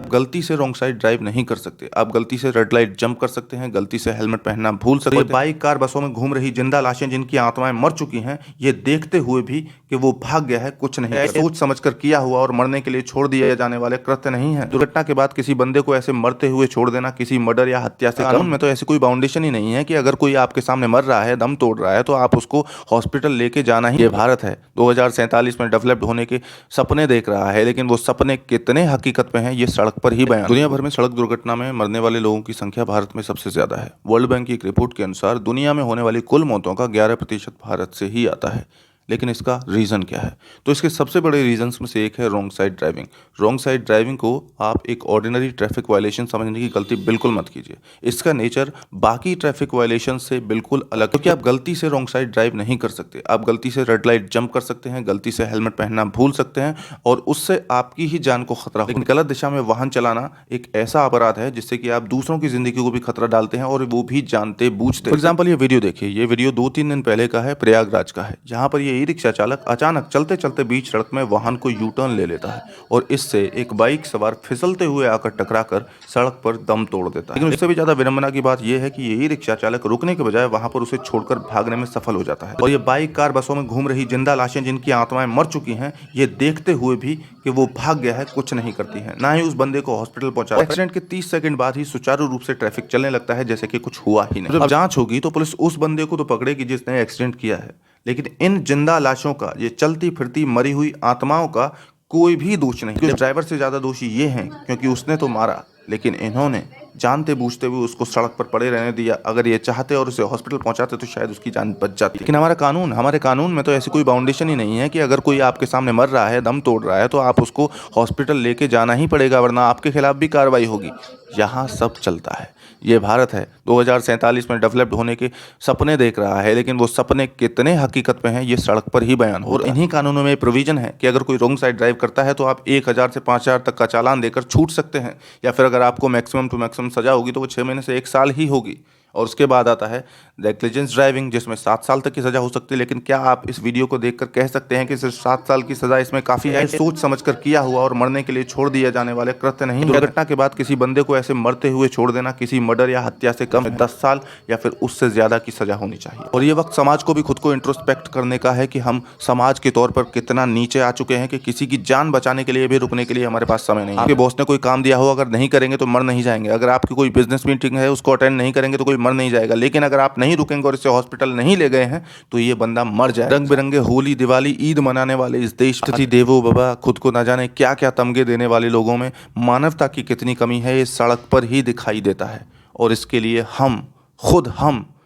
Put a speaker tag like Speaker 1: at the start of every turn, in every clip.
Speaker 1: गलती से wrong side drive नहीं कर सकते। आप गलती से रेड लाइट जंप कर सकते हैं, गलती से हेलमेट पहनना भूल सकते हैं। बाइक कार बसों में घूम रही जिंदा लाशें जिनकी आत्माएं मर चुकी हैं, ये देखते हुए भी कि वो भाग गया है, कुछ नहीं है, सोच समझकर किया हुआ और मरने के लिए छोड़ दिया जाने वाले कृत्य नहीं है। दुर्घटना के बाद किसी बंदे को ऐसे मरते हुए छोड़ देना किसी मर्डर या हत्या से कानून में तो ऐसी कोई बाउंडेशन ही नहीं है कि अगर कोई आपके सामने मर रहा है, दम तोड़ रहा है, तो आप उसको हॉस्पिटल लेके जाना ही। ये भारत है, 2047 में डेवलप्ड होने के सपने देख रहा है, लेकिन वो सपने कितने हकीकत में हैं ये सड़क पर ही बयान। दुनिया भर में सड़क दुर्घटना में मरने वाले लोगों की संख्या भारत में सबसे ज्यादा है। वर्ल्ड बैंक की एक रिपोर्ट के अनुसार दुनिया में होने वाली कुल मौतों का 11% भारत से ही आता है। लेकिन इसका रीज़न क्या है? तो इसके सबसे बड़े रीजंस में से एक है wrong side driving. Wrong side driving को आप एक ऑर्डिनरी ट्रैफिक वायलेशन समझने की गलती बिल्कुल मत कीजिए। इसका नेचर बाकी ट्रैफिक वायलेशन से बिल्कुल अलग, क्योंकि आप गलती से रॉन्ग साइड ड्राइव नहीं कर सकते। आप गलती से रेड लाइट जंप कर सकते हैं, गलती से हेलमेट पहनना भूल सकते हैं और उससे आपकी ही जान को खतरा हो। लेकिन गलत दिशा में वाहन चलाना एक ऐसा अपराध है जिससे कि आप दूसरों की जिंदगी को भी खतरा डालते हैं और वो भी जानते बूझते। फॉर एग्जाम्पल ये वीडियो देखिए। ये वीडियो 2-3 दिन पहले का है, प्रयागराज का है, जहाँ पर ये ई रिक्शा चालक अचानक चलते चलते बीच सड़क में वाहन को यू टर्न ले लेता है और इससे एक बाइक सवार फिसलते हुए आकर टकराकर सड़क पर दम तोड़ देता है। लेकिन इससे भी ज्यादा विडंबना की बात यह है कि ये ई रिक्शा चालक रुकने के बजाय वहां पर उसे छोड़कर भागने में सफल हो जाता है। और ये बाइक कार बसों में घूम रही जिंदा लाशें जिनकी आत्माएं मर चुकी हैं, ये देखते हुए भी कि वो भाग गया है, कुछ नहीं करती है, ना ही उस बंदे को हॉस्पिटल पहुंचा। एक्सीडेंट के 30 सेकंड बाद ही सुचारू रूप से ट्रैफिक चलने लगता है जैसे कि कुछ हुआ ही नहीं। जब जांच होगी तो पुलिस उस बंदे को तो पकड़ेगी जिसने एक्सीडेंट किया है, लेकिन इन जिंदा लाशों का, ये चलती फिरती मरी हुई आत्माओं का कोई भी दोष नहीं। ड्राइवर से ज्यादा दोषी ये हैं क्योंकि उसने तो मारा, लेकिन इन्होंने जानते बूझते हुए उसको सड़क पर पड़े रहने दिया। अगर ये चाहते और उसे हॉस्पिटल पहुंचाते तो शायद उसकी जान बच जाती। लेकिन हमारे कानून में तो ऐसी कोई बाउंडेशन ही नहीं है कि अगर कोई आपके सामने मर रहा है, दम तोड़ रहा है, तो आप उसको हॉस्पिटल लेके जाना ही पड़ेगा, वरना आपके खिलाफ भी कार्रवाई होगी। यहाँ सब चलता है। ये भारत है, 2047 में डेवलप्ड होने के सपने देख रहा है, लेकिन वो सपने कितने हकीकत में हैं ये सड़क पर ही बयान हो। और इन्हीं कानूनों में प्रोविजन है कि अगर कोई रॉन्ग साइड ड्राइव करता है तो आप 1000 से 5000 तक का चालान देकर छूट सकते हैं, या फिर अगर आपको मैक्सिमम टू मैक्सिमम सजा होगी तो वो 6 महीने से 1 साल ही होगी। और उसके बाद आता है नेग्लिजेंस ड्राइविंग, जिसमें 7 साल तक की सजा हो सकती है। लेकिन क्या आप इस वीडियो को देखकर कह सकते हैं कि सिर्फ 7 साल की सजा इसमें काफी है? सोच समझकर किया हुआ और मरने के लिए छोड़ दिए जाने वाले कृत्य नहीं। दुर्घटना के बाद किसी बंदे को ऐसे मरते हुए छोड़ देना किसी मर्डर या हत्या से कम 10 साल या फिर उससे ज्यादा की सजा होनी चाहिए। और ये वक्त समाज को भी खुद को इंट्रोस्पेक्ट करने का है कि हम समाज के तौर पर कितना नीचे आ चुके हैं कि किसी की जान बचाने के लिए भी रुकने के लिए हमारे पास समय नहीं है। आपके बॉस ने कोई काम दिया हो, अगर नहीं करेंगे तो मर नहीं जाएंगे। अगर आपकी कोई बिजनेस मीटिंग है, उसको अटेंड नहीं करेंगे तो कोई मर नहीं जाएगा। लेकिन अगर आप नहीं रुकेंगे और इसे हॉस्पिटल नहीं ले गए हैं तो ये बंदा मर जाए। रंग बिरंगे होली, दिवाली, ईद मनाने वाले इस देश, अतिथि देवो भव, खुद को न जाने क्या क्या तमगे देने वाले लोगों में मानवता की कितनी कमी है ये सड़क पर ही दिखाई देता है। और इसके लिए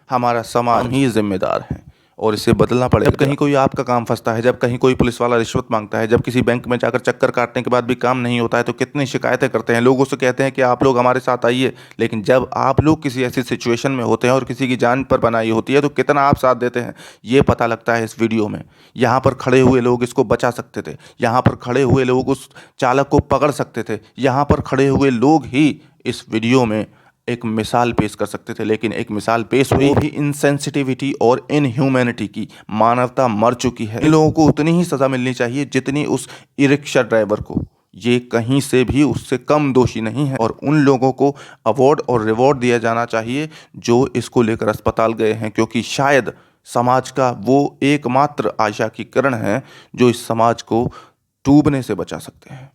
Speaker 1: हमारा समाज ही जिम्मेदार है और इसे बदलना पड़ेगा। जब कहीं कोई आपका काम फंसता है, जब कहीं कोई पुलिस वाला रिश्वत मांगता है, जब किसी बैंक में जाकर चक्कर काटने के बाद भी काम नहीं होता है तो कितनी शिकायतें करते हैं, लोगों से कहते हैं कि आप लोग हमारे साथ आइए। लेकिन जब आप लोग किसी ऐसी सिचुएशन में होते हैं और किसी की जान पर बनाई होती है तो कितना आप साथ देते हैं ये पता लगता है इस वीडियो में। यहाँ पर खड़े हुए लोग इसको बचा सकते थे, यहाँ पर खड़े हुए लोग उस चालक को पकड़ सकते थे, यहाँ पर खड़े हुए लोग ही इस वीडियो में एक मिसाल पेश कर सकते थे। लेकिन एक मिसाल पेश हुई भी इनसेंसिटिविटी और इनह्यूमैनिटी की। मानवता मर चुकी है। इन लोगों को उतनी ही सजा मिलनी चाहिए जितनी उस ई रिक्शा ड्राइवर को। ये कहीं से भी उससे कम दोषी नहीं है और उन लोगों को अवार्ड और रिवॉर्ड दिया जाना चाहिए जो इसको लेकर अस्पताल गए हैं, क्योंकि शायद समाज का वो एकमात्र आशा की किरण है जो इस समाज को डूबने से बचा सकते हैं।